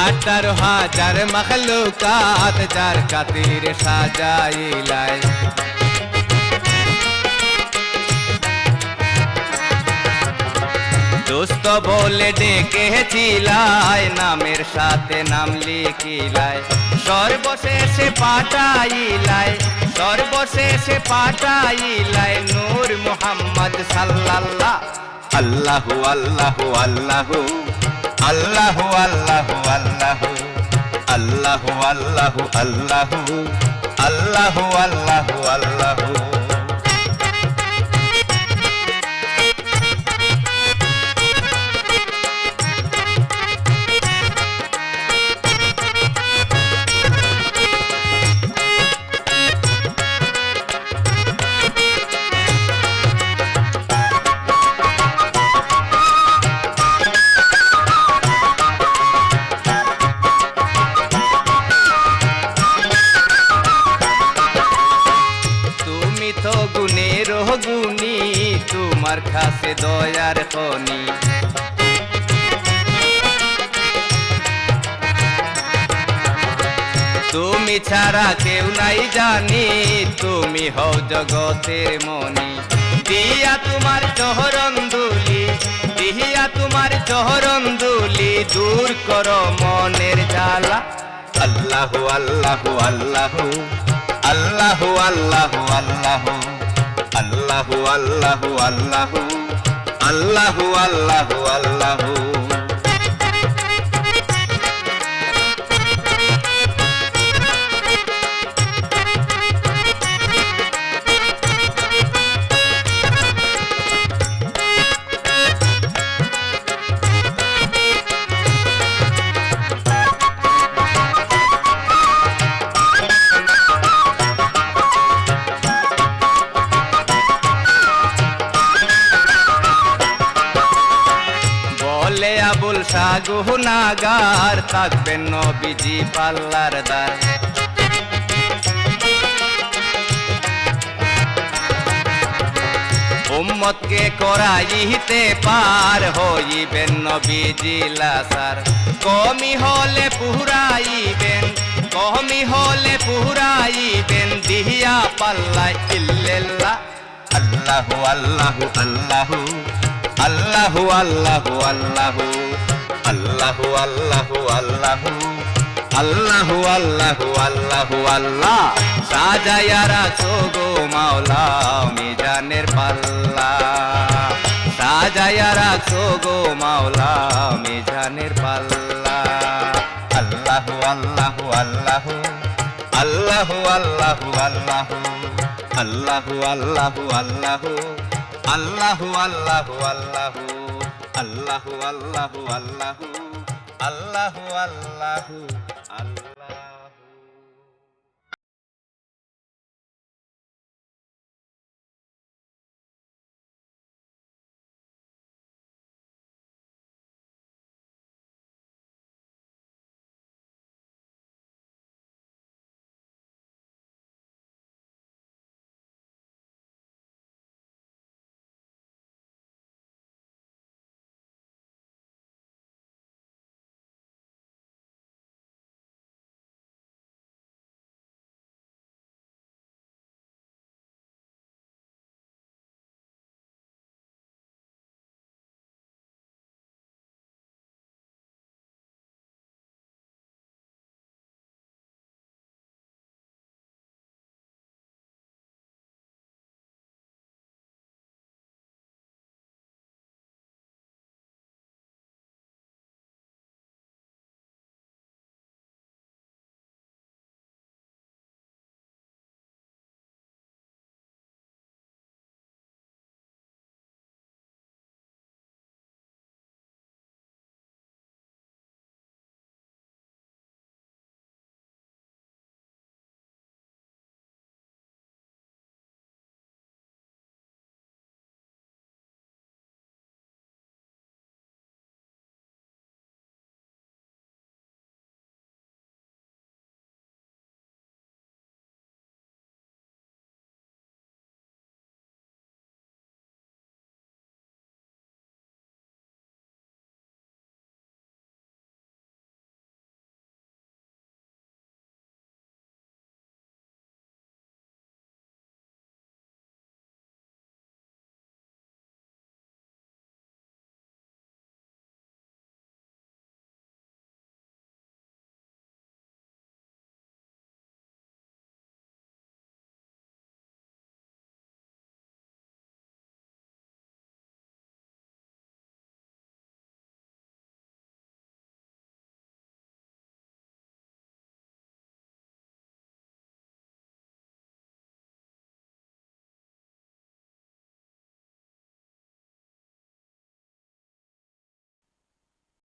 আঠারো হাজার মখলুকাত যার খাতির সাজাইলাই, দোস্ত বলে ডেকেছিলাই, নামের সাথে নাম লিখিলাই। সর্বশেষে পাঠাইলাই, সর্বশেষে পাঠাইলাই নূর মুহাম্মদ সাল্লাল্লাহ। আল্লাহু আল্লাহু আল্লাহু আল্লাহু আল্লাহু আল্লাহু আল্লাহু আল্লাহু আল্লাহু আল্লাহু আল্লাহু আল্লাহু। গুণী তোমার কাছে দয়ার খনি, তুমি ছাড়া কেউ নাই জানি, তুমি হও জগতের মনি। দিয়া তোমার চরণ দুলি, দিয়া তোমার চরণ দুলি দূর করো মনের জ্বালা। আল্লাহু আল্লাহু আল্লাহু আল্লাহু আল্লাহু আল্লাহু আল্লাহু আল্লাহু আল্লাহু আল্লাহু আল্লাহু আল্লাহু আল্লাহু বলে আবুল শাহ গুনাহগার থাকবেন নবীজি পাল্লার দার উম্মতকে করাইতে পার হইবেন নবীজি লাসার কমি হলে পুরাইবেন কমি হলে পুরাইবেন দিহিয়া পাল্লাই ইল্লাল্লাহ আল্লাহু আল্লাহু আল্লাহু আল্লাহু আল্লাহু আল্লাহু আল্লাহু আল্লাহু আল্লাহু আল্লাহু আল্লাহু আল্লাহু আল্লাহ সাজায়া রাখো গো মাওলা মিজানের পাল্লা সাজায়া রাখো গো মাওলা মিজানের পাল্লা আল্লাহু আল্লাহু আল্লাহু আল্লাহু আল্লাহু আল্লাহু আল্লাহু আল্লাহু আল্লাহু আল্লাহু আল্লাহু আল্লাহু আল্লাহু আল্লাহু আল্লাহু আল্লাহু আল্লাহু